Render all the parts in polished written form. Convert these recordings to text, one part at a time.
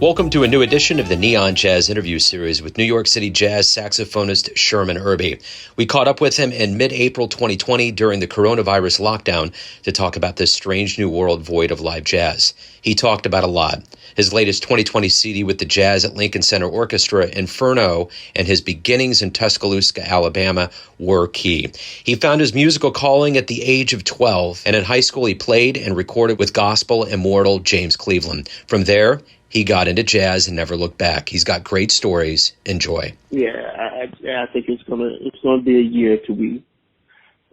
Welcome to a new edition of the Neon Jazz interview series with New York City jazz saxophonist Sherman Irby. We caught up with him in mid-April 2020 during the Coronvirus Lockdown to talk about this strange new world void of live jazz. He talked about a lot. His latest 2020 CD with the jazz at Lincoln Center Orchestra, Inferno, and his beginnings in Tuscaloosa, Alabama were key. He found his musical calling at the age of 12, and in high school he played and recorded with gospel immortal James Cleveland. From there, he got into jazz and never looked back. He's got great stories. Enjoy. Yeah, I think it's gonna be a year till we,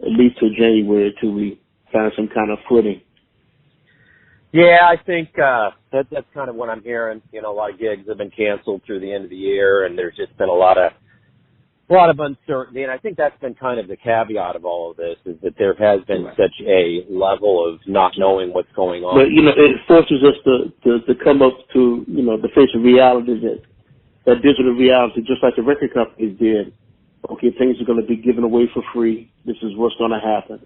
at least till January, till we find some kind of footing. Yeah, I think that's kind of what I'm hearing. You know, a lot of gigs have been canceled through the end of the year, and there's just been a lot of uncertainty. And I think that's been kind of the caveat of all of this, is that there has been such a level of not knowing what's going on. But, you know, it forces us to come up to, you know, the face of reality, that digital reality, just like the record companies did. Okay, things are going to be given away for free. This is what's going to happen.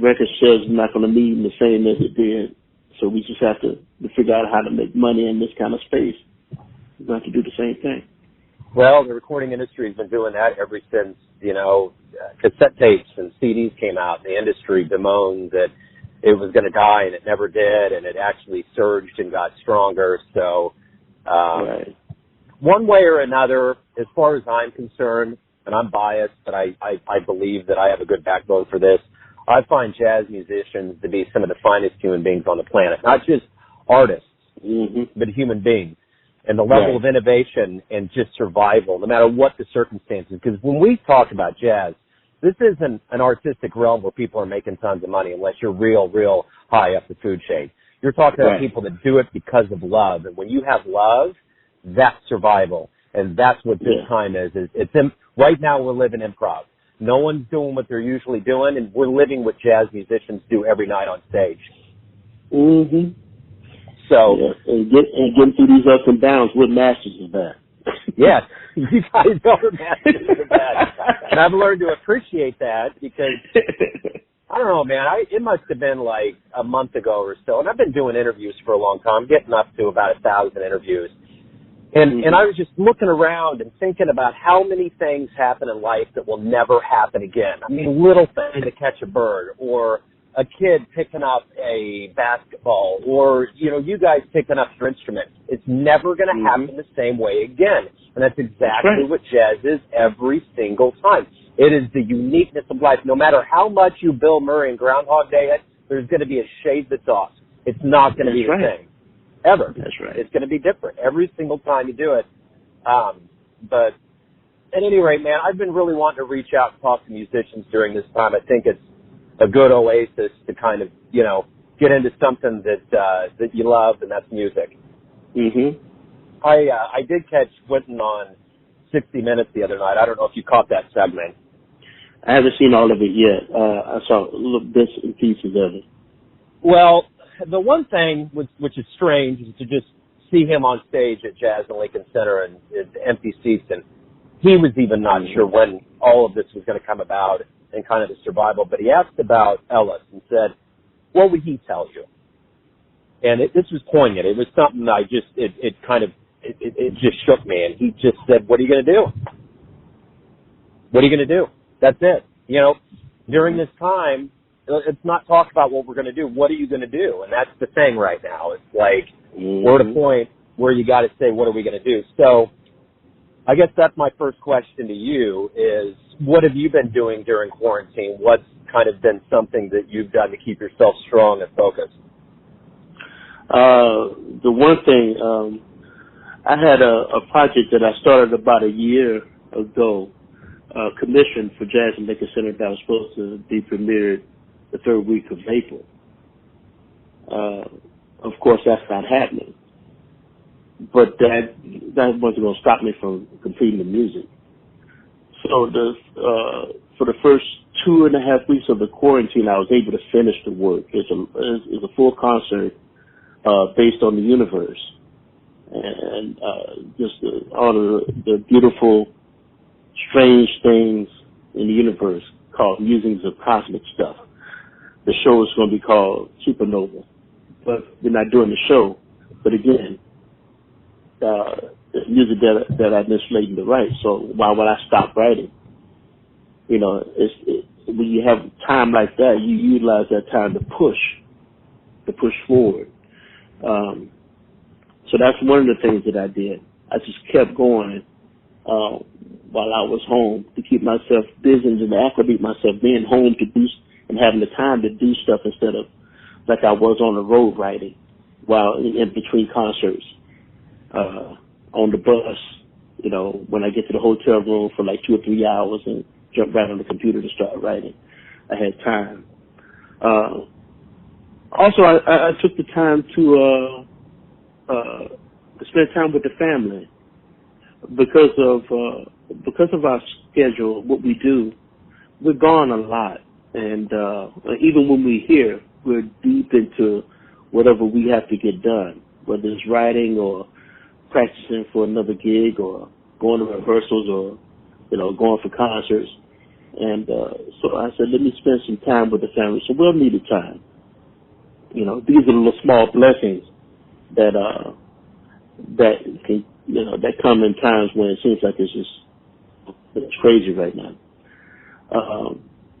Record sales are not going to mean the same as it did. So we just have to figure out how to make money in this kind of space. We're going to have to do the same thing. Well, the recording industry has been doing that ever since, you know, cassette tapes and CDs came out. The industry bemoaned that it was going to die, and it never did, and it actually surged and got stronger. So one way or another, as far as I'm concerned, and I'm biased, but I believe that I have a good backbone for this, I find jazz musicians to be some of the finest human beings on the planet, not just artists, but human beings. And the level of innovation and just survival, no matter what the circumstances. Because when we talk about jazz, this isn't an artistic realm where people are making tons of money unless you're real high up the food chain. You're talking about people that do it because of love. And when you have love, that's survival. And that's what this time is. Right now we're living improv. No one's doing what they're usually doing, and we're living what jazz musicians do every night on stage. So, and getting through these ups and downs, what masters of that? Yes, you guys are masters of that. And I've learned to appreciate that because, I don't know, man, it must have been like a month ago or so, and I've been doing interviews for a long time, getting up to about 1,000 interviews. And I was just looking around and thinking about how many things happen in life that will never happen again. I mean, little things to catch a bird, or a kid picking up a basketball, or, you know, you guys picking up your instrument. It's never going to happen the same way again. And that's exactly what jazz is every single time. It is the uniqueness of life. No matter how much you Bill Murray and Groundhog Day it, there's going to be a shade that's off. It's not going to be the same. Ever. That's right. It's going to be different every single time you do it. But at any rate, man, I've been really wanting to reach out and talk to musicians during this time. I think it's a good oasis to kind of, you know, get into something that you love, and that's music. I did catch Quentin on 60 Minutes the other night. I don't know if you caught that segment. I haven't seen all of it yet. I saw little bits and pieces of it. Well, the one thing which is strange is to just see him on stage at Jazz in Lincoln Center and empty seats, and he was even not sure when all of this was going to come about and kind of the survival. But he asked about Ellis and said, what would he tell you? And this was poignant. It was something that it just shook me. And he just said, what are you going to do? What are you going to do? That's it. You know, during this time, it's not talk about what we're going to do. What are you going to do? And that's the thing right now. It's like we're at a point where you got to say, what are we going to do? So I guess that's my first question to you is, what have you been doing during quarantine? What's kind of been something that you've done to keep yourself strong and focused? The one thing, I had a project that I started about a year ago, commissioned for Jazz in Lincoln Center that was supposed to be premiered the third week of April. Of course, that's not happening. But that wasn't going to stop me from completing the music. So for the first 2.5 weeks of the quarantine, I was able to finish the work. It's a full concert based on the universe and just all the beautiful, strange things in the universe called musings of cosmic stuff. The show is going to be called Supernova, but we're not doing the show. But again, it's music that I've been slating to write. So why would I stop writing? You know, when you have time like that, you utilize that time to push forward. So that's one of the things that I did. I just kept going while I was home to keep myself busy and to acclimate myself being home to do and having the time to do stuff instead of like I was on the road writing while in between concerts, on the bus, you know, when I get to the hotel room for like 2 or 3 hours and jump right on the computer to start writing. I had time. Also, I took the time to spend time with the family because of our schedule. What we do, we're gone a lot, and even when we're here, we're deep into whatever we have to get done, whether it's writing or practicing for another gig or going to rehearsals or, you know, going for concerts. And so I said, let me spend some time with the family. So we'll need the time. You know, these are the little small blessings that can, you know, that come in times when it seems like it's crazy right now.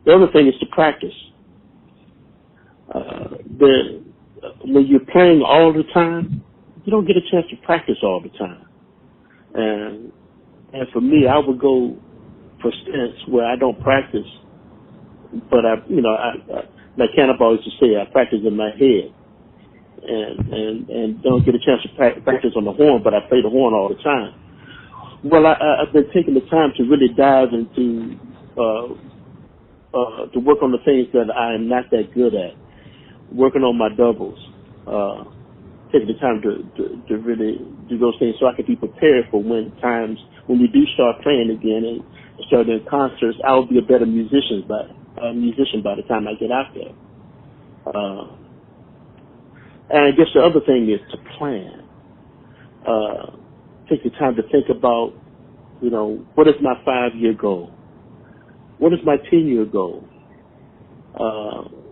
The other thing is to practice. When you're playing all the time, you don't get a chance to practice all the time. And for me, I would go for stints where I don't practice, but like Cannibal used to say, I practice in my head, and don't get a chance to practice on the horn, but I play the horn all the time. Well, I've been taking the time to really dive into to work on the things that I am not that good at, working on my doubles, taking the time to really do those things so I can be prepared for when we do start playing again and start doing concerts. I will be a better musician by the time I get out there. And I guess the other thing is to plan. Take the time to think about, you know, what is my 5-year goal? What is my 10-year goal?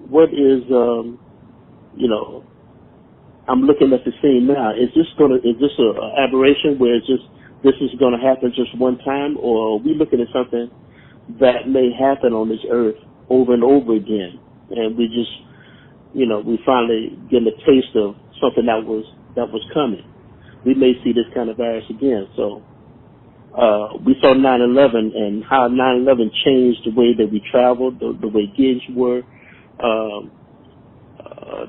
What is, you know, I'm looking at the scene now. Is this an aberration where this is going to happen just one time, or are we looking at something that may happen on this earth over and over again, and we just, you know, we finally getting a taste of something that was coming. We may see this kind of virus again. So we saw 9/11 and how 9/11 changed the way that we traveled, the way gigs were,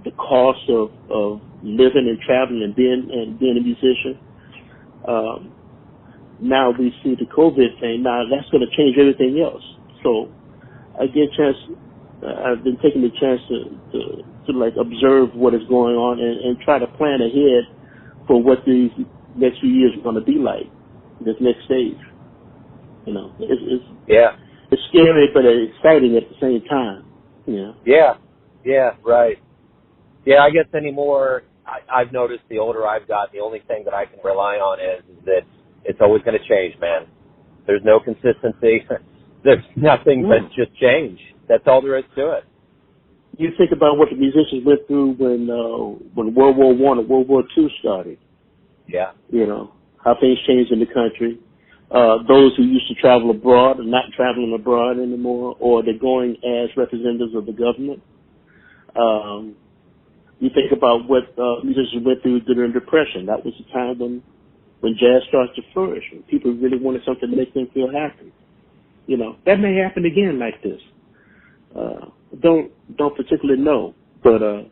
the cost of living and traveling and being a musician. Now we see the COVID thing. Now that's going to change everything else. So I get a chance. I've been taking the chance to like observe what is going on and try to plan ahead for what these next few years are going to be like. This next stage, you know, it's scary but it's exciting at the same time. You know? Yeah, right. Yeah, I guess anymore. I've noticed the older I've got, the only thing that I can rely on is that it's always going to change, man. There's no consistency. There's nothing but just change. That's all there is to it. You think about what the musicians went through when World War I and World War II started. Yeah. You know, how things changed in the country. Those who used to travel abroad are not traveling abroad anymore, or they're going as representatives of the government. You think about what musicians went through during the Depression. That was the time when jazz started to flourish, when people really wanted something to make them feel happy. You know, that may happen again like this. Don't particularly know, but it's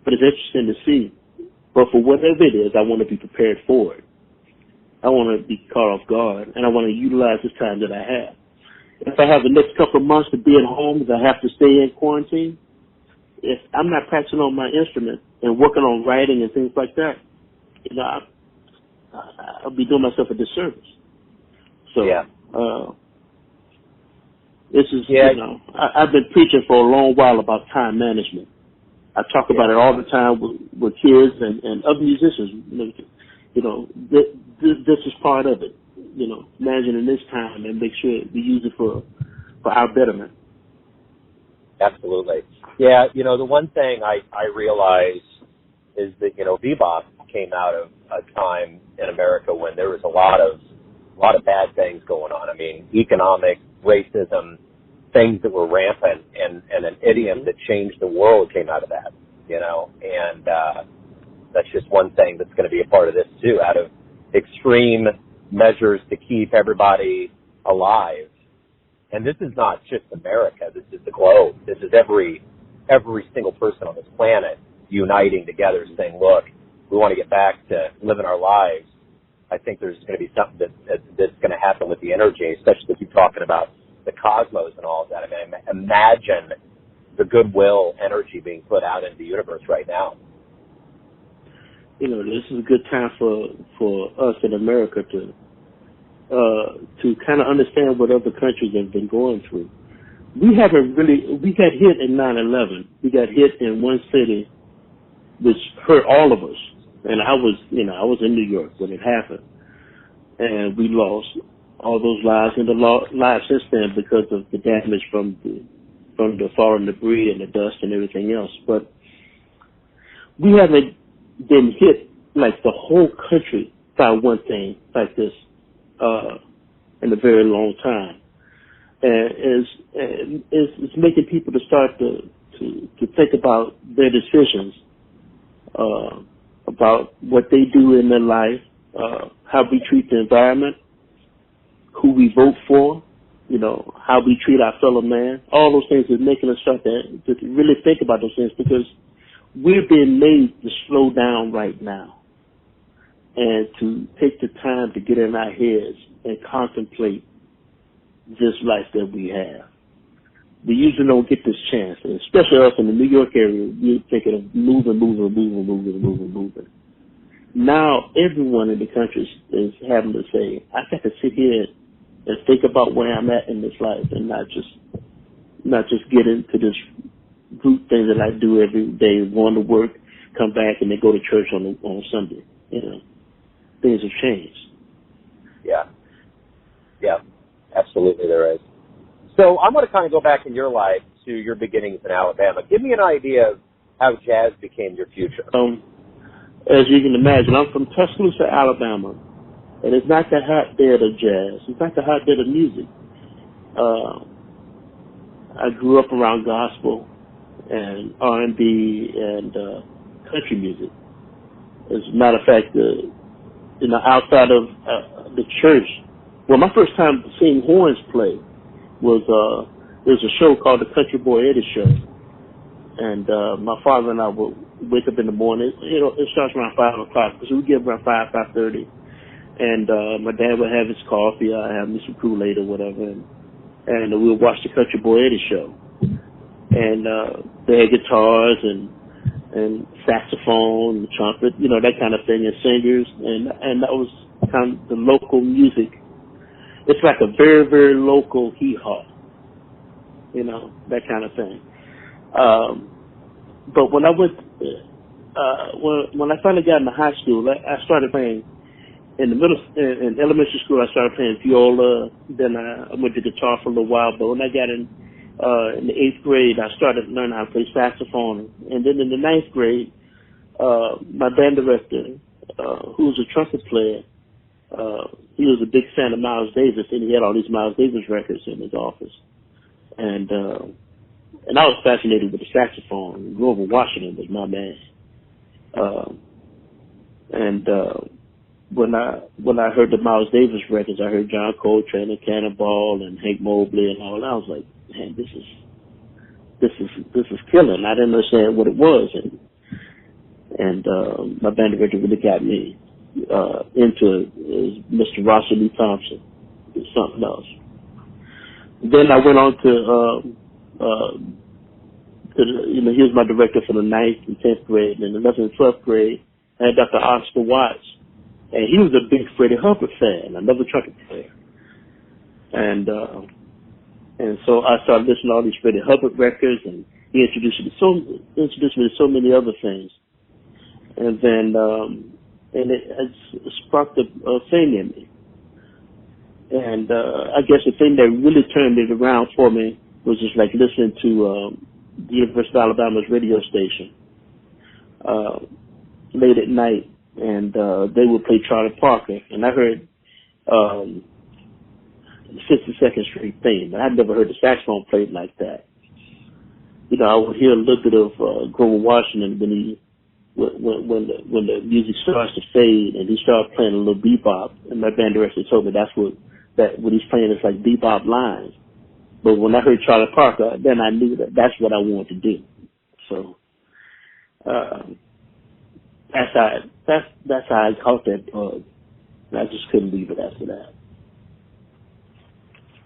interesting to see. But for whatever it is, I want to be prepared for it. I want to be caught off guard, and I want to utilize this time that I have. If I have the next couple of months to be at home, if I have to stay in quarantine, if I'm not practicing on my instrument and working on writing and things like that, you know, I'll be doing myself a disservice. So, this is, you know, I've been preaching for a long while about time management. I talk about it all the time with kids and other musicians. This is part of it. Imagine in this time and make sure we use it for our betterment. Absolutely. Yeah, the one thing I realize is that, bebop came out of a time in America when there was a lot of bad things going on. I mean, economic, racism, things that were rampant, and an idiom that changed the world came out of that, and that's just one thing that's going to be a part of this too, out of extreme measures to keep everybody alive. And this is not just America. This is the globe. This is every single person on this planet uniting together, saying, look, we want to get back to living our lives. I think there's going to be something that's going to happen with the energy, especially if you're talking about the cosmos and all of that. I mean, imagine the goodwill energy being put out into the universe right now. This is a good time for us in America to kind of understand what other countries have been going through. We got hit in 9/11. We got hit in one city, which hurt all of us. And I was in New York when it happened, and we lost all those lives and the lives since then because of the damage from the falling debris and the dust and everything else. But we haven't been hit like the whole country by one thing like this in a very long time, and it's making people to start to think about their decisions, about what they do in their life, how we treat the environment, who we vote for, how we treat our fellow man. All those things are making us start to really think about those things, because we're being made to slow down right now and to take the time to get in our heads and contemplate this life that we have. We usually don't get this chance, and especially us in the New York area. We're thinking of moving. Now everyone in the country is having to say, I got to sit here and think about where I'm at in this life, and not just get into this group thing that I do every day, going to work, come back, and then go to church on Sunday. Things have changed. Yeah, absolutely there is. So I'm going to kind of go back in your life to your beginnings in Alabama. Give me an idea of how jazz became your future. As you can imagine, I'm from Tuscaloosa, Alabama, and it's not the hotbed of jazz. It's not the hotbed of music. I grew up around gospel and R&B and country music. As a matter of fact, outside of the church, well, my first time seeing horns play was there was a show called the Country Boy Eddie Show, and my father and I would wake up in the morning. It starts around 5 o'clock, because we get around 5:30, and my dad would have his coffee. I have me some Kool-Aid or whatever, and we would watch the Country Boy Eddie Show, and they had guitars and saxophone and trumpet, that kind of thing, and singers, and that was kind of the local music. It's like a very, very local hee-haw, that kind of thing. But when I went, when I finally got into high school, I started playing in elementary school. I started playing viola. Then I went to guitar for a little while. But when I got in the 8th grade, I started learning how to play saxophone. And then in the 9th grade, my band director, who was a trumpet player, he was a big fan of Miles Davis, and he had all these Miles Davis records in his office. And I was fascinated with the saxophone. Grover Washington was my man. When I heard the Miles Davis records, I heard John Coltrane and Cannonball and Hank Mobley and all. I was like, man, this is killing. I didn't understand what it was, and my band director really got me into it. Mr. Rosser Lee Thompson. It's something else. Then I went on to he was my director for the 9th and 10th grade, and in the 11th and 12th grade, I had Dr. Oscar Watts, and he was a big Freddie Hubbard fan, another trumpet player. And so I started listening to all these Freddie Hubbard records, and he introduced me to so many other things, and then and it sparked a thing in me. And I guess the thing that really turned it around for me was just like listening to the University of Alabama's radio station late at night, and they would play Charlie Parker, and I heard the 52nd Street theme, but I'd never heard the saxophone played like that. You know, I would hear a little bit of Grover Washington when the music starts to fade, and he started playing a little bebop, and my band director told me what he's playing is like bebop lines. But when I heard Charlie Parker, then I knew that's what I wanted to do. So that's how I caught that bug. And I just couldn't leave it after that.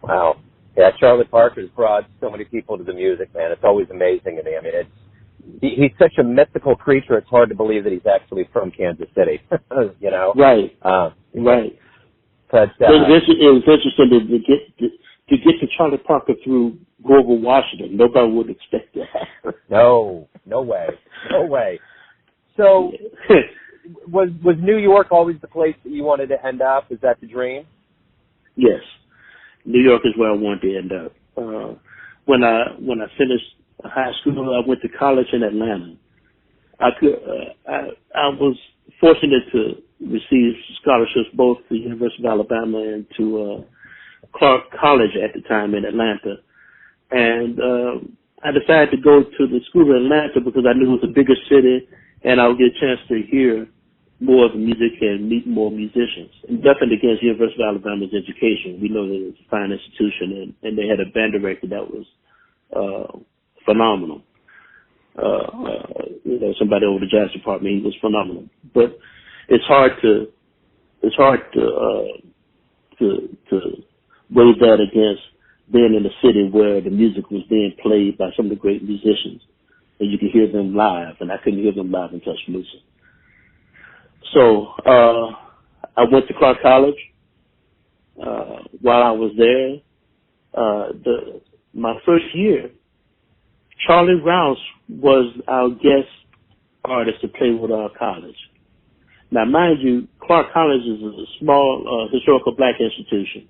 Wow. Yeah, Charlie Parker's brought so many people to the music, man. It's always amazing to me. I mean, he's such a mythical creature. It's hard to believe that he's actually from Kansas City. You know? Right. Right. But it was interesting to get to Charlie Parker through Grover Washington. Nobody would expect that. No way. So, was New York always the place that you wanted to end up? Is that the dream? Yes, New York is where I wanted to end up. When I finished high school, I went to college in Atlanta. I was fortunate to receive scholarships both to the University of Alabama and to Clark College at the time in Atlanta. And I decided to go to the school in Atlanta because I knew it was a bigger city and I would get a chance to hear more of the music and meet more musicians. And nothing against the University of Alabama's education. We know that it's a fine institution, and they had a band director that was phenomenal. Somebody over the jazz department, he was phenomenal. But it's hard to weigh that against being in a city where the music was being played by some of the great musicians, and you could hear them live, and I couldn't hear them live in Tuscaloosa. So I went to Clark College. While I was there, my first year, Charlie Rouse was our guest artist to play with our college. Now, mind you, Clark College is a small historical black institution.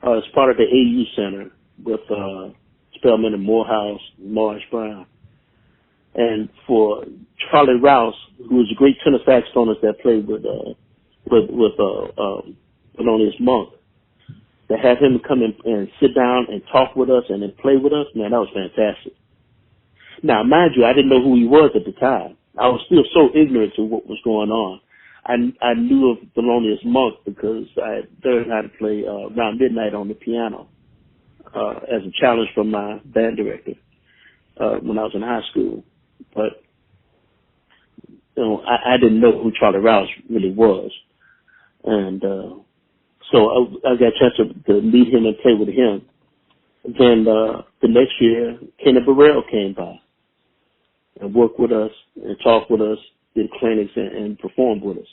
It's part of the AU Center with Spelman and Morehouse, Morris Brown. And for Charlie Rouse, who was a great tenor saxophonist that played with Thelonious Monk, to have him come in and sit down and talk with us and then play with us, man, that was fantastic. Now, mind you, I didn't know who he was at the time. I was still so ignorant to what was going on. I knew of Thelonious Monk because I learned how to play Around Midnight on the piano as a challenge from my band director when I was in high school. But I didn't know who Charlie Rouse really was, and so I got a chance to meet him and play with him. Then the next year, Kenny Burrell came by and worked with us and talked with us, did clinics and performed with us.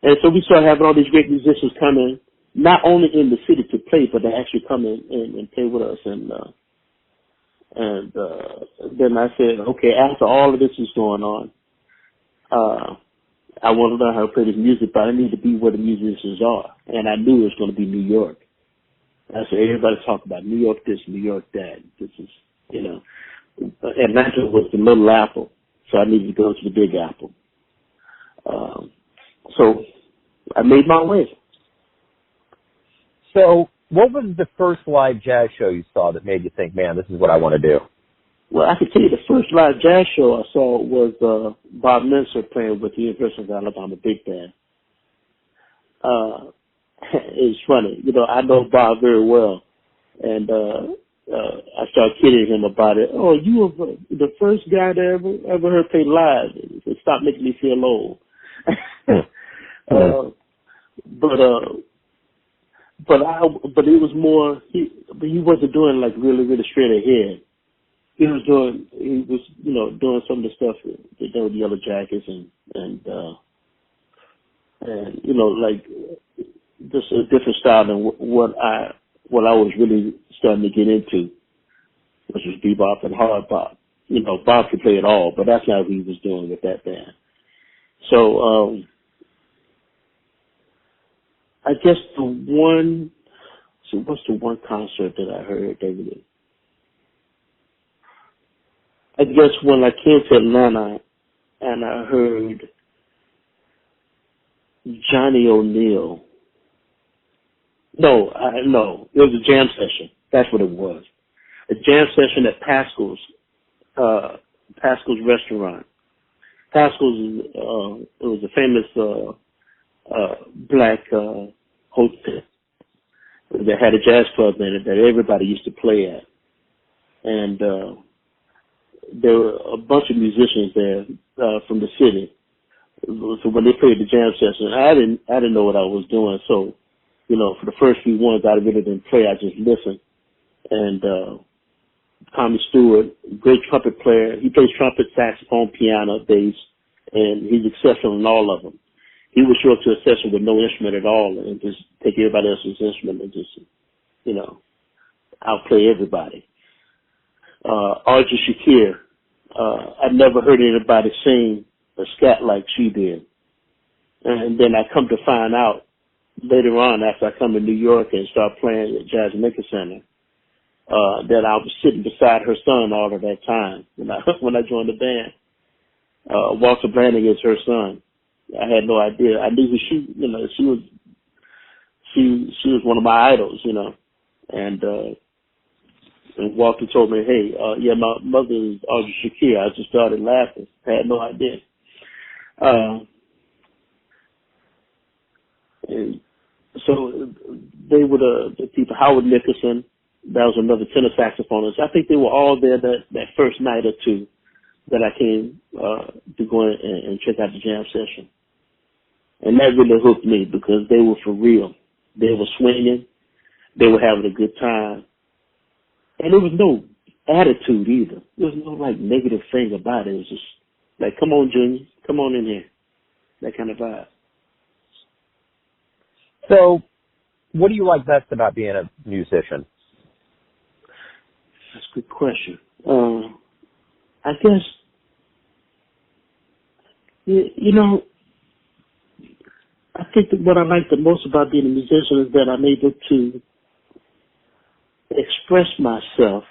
And so we started having all these great musicians come in, not only in the city to play, but they actually come in and play with us. And then I said, okay, after all of this is going on, I want to learn how to play this music, but I need to be where the musicians are. And I knew it was going to be New York. I said, everybody talk about New York this, New York that. This is, Atlanta was the little apple, so I needed to go to the big apple. So I made my way. So what was the first live jazz show you saw that made you think, man, this is what I want to do? Well, I can tell you the first live jazz show I saw was Bob Minster playing with the University of Alabama Big Band. It's funny. I know Bob very well, and I started kidding him about it. Oh, you were the first guy that ever heard play live. It stopped making me feel old. But it was more. He wasn't doing like really straight ahead. He was doing some of the stuff that they did with the Yellow Jackets and like just a different style than what I was really starting to get into, which was bebop and hard bop. Bob could play it all, but that's not what he was doing with that band. So I guess what's the one concert that I heard, David? I guess when I came to Atlanta and I heard Johnny O'Neill. No, it was a jam session. That's what it was. A jam session at Pascal's restaurant. Pascal's, it was a famous black hotel that had a jazz club in it that everybody used to play at. And there were a bunch of musicians there from the city. So when they played the jam session, I didn't know what I was doing. So, for the first few ones, I really didn't play. I just listened. And Tommy Stewart, great trumpet player. He plays trumpet, saxophone, piano, bass, and he's exceptional in all of them. He would show up to a session with no instrument at all and just take everybody else's instrument and just, outplay everybody. Audrey Shakir, I'd never heard anybody sing a scat like she did. And then I come to find out later on, after I come to New York and start playing at Jazz Lincoln Center, that I was sitting beside her son all of that time when I joined the band. Walter Branning is her son. I had no idea. I knew who she was one of my idols, and Walter told me, hey, my mother is Audrey Shakir. I just started laughing. I had no idea. And so they were the people. Howard Nicholson, that was another tenor saxophonist. I think they were all there that first night or two that I came to go in and check out the jam session. And that really hooked me because they were for real. They were swinging. They were having a good time. And there was no attitude either. There was no negative thing about it. It was just like, come on, Junior, come on in here. That kind of vibe. So, what do you like best about being a musician? That's a good question. I guess, I think that what I like the most about being a musician is that I'm able to express myself,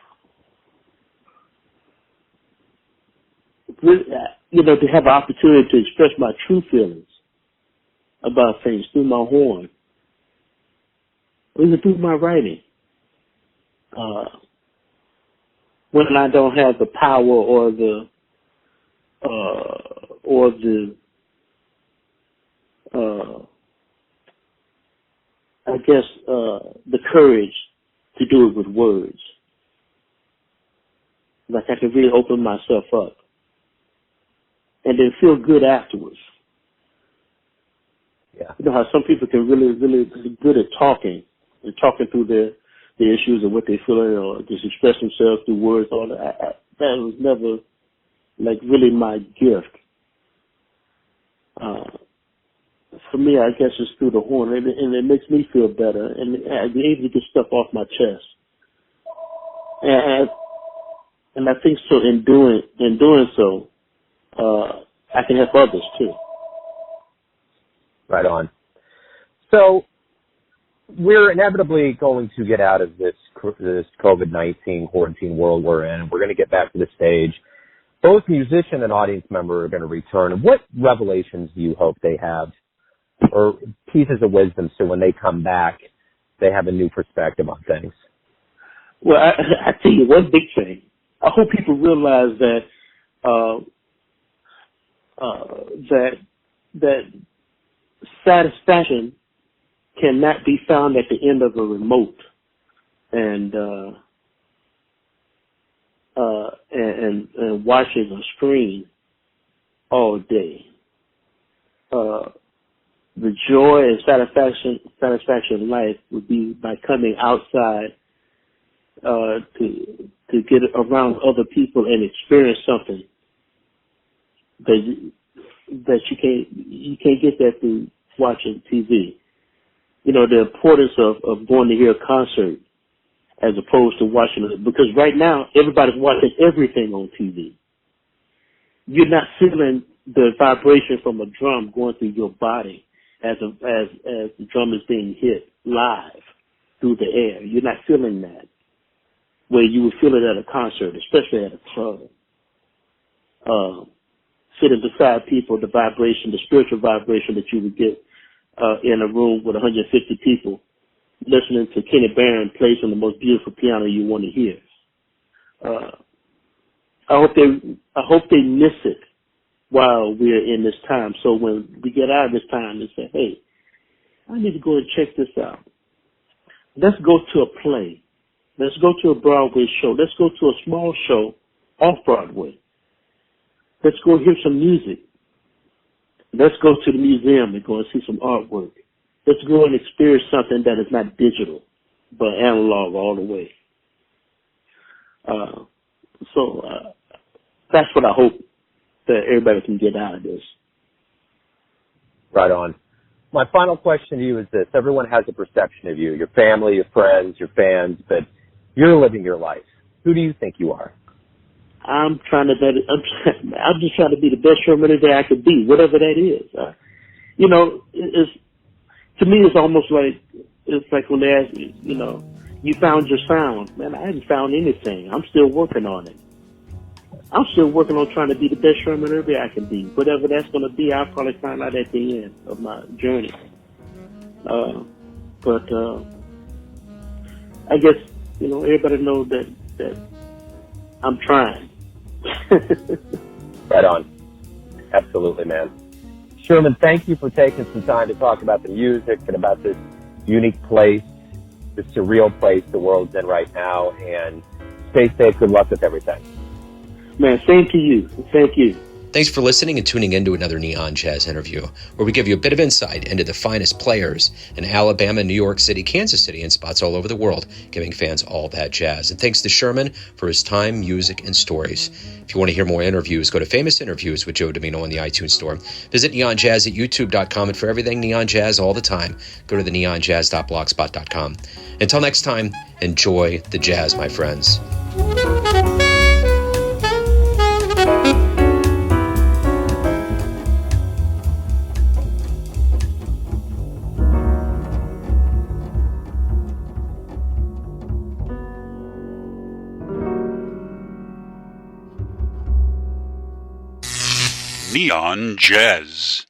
to have an opportunity to express my true feelings about things through my horn, or even through my writing. When I don't have the power or the courage to do it with words. Like I can really open myself up and then feel good afterwards. Yeah. You know how some people can really be good at talking and talking through their issues and what they feel, or just express themselves through words. All that. That was never really my gift. For me, I guess it's through the horn, and it makes me feel better, and I be able to get stuff off my chest. And I think so. In doing so, I can help others too. Right on. So we're inevitably going to get out of this COVID-19 quarantine world we're in, and we're going to get back to the stage. Both musician and audience member are going to return. What revelations do you hope they have, or pieces of wisdom, so when they come back, they have a new perspective on things? Well, I tell you one big thing. I hope people realize that satisfaction cannot be found at the end of a remote and watching a screen all day. The joy and satisfaction in life would be by coming outside to get around other people and experience something that you can't get that through watching TV. The importance of going to hear a concert as opposed to watching it. Because right now, everybody's watching everything on TV. You're not feeling the vibration from a drum going through your body as the drum is being hit live through the air. You're not feeling that where you would feel it at a concert, especially at a club. Sitting beside people, the vibration, the spiritual vibration that you would get in a room with 150 people listening to Kenny Barron play some of the most beautiful piano you want to hear. I hope they miss it while we're in this time. So when we get out of this time and say, hey, I need to go and check this out. Let's go to a play. Let's go to a Broadway show. Let's go to a small show off Broadway. Let's go hear some music. Let's go to the museum and go and see some artwork. Let's go and experience something that is not digital, but analog all the way. So that's what I hope that everybody can get out of this. Right on. My final question to you is this. Everyone has a perception of you, your family, your friends, your fans, but you're living your life. Who do you think you are? I'm just trying to be the best Sherman that I could be, whatever that is. To me, it's almost like, when they ask me, you found your sound. Man, I haven't found anything. I'm still working on it. I'm still working on trying to be the best Sherman Irby I can be. Whatever that's going to be, I'll probably find out at the end of my journey. But I guess, everybody knows that I'm trying. Right on. Absolutely, man. Sherman, thank you for taking some time to talk about the music and about this unique place, this surreal place the world's in right now, and stay safe. Good luck with everything. Man, same to you. Thank you. Thanks for listening and tuning in to another Neon Jazz interview, where we give you a bit of insight into the finest players in Alabama, New York City, Kansas City, and spots all over the world, giving fans all that jazz. And thanks to Sherman for his time, music, and stories. If you want to hear more interviews, go to Famous Interviews with Joe Domino in the iTunes Store. Visit Neon Jazz at youtube.com, and for everything Neon Jazz all the time, go to the neonjazz.blogspot.com. Until next time, enjoy the jazz, my friends. Neon Jazz.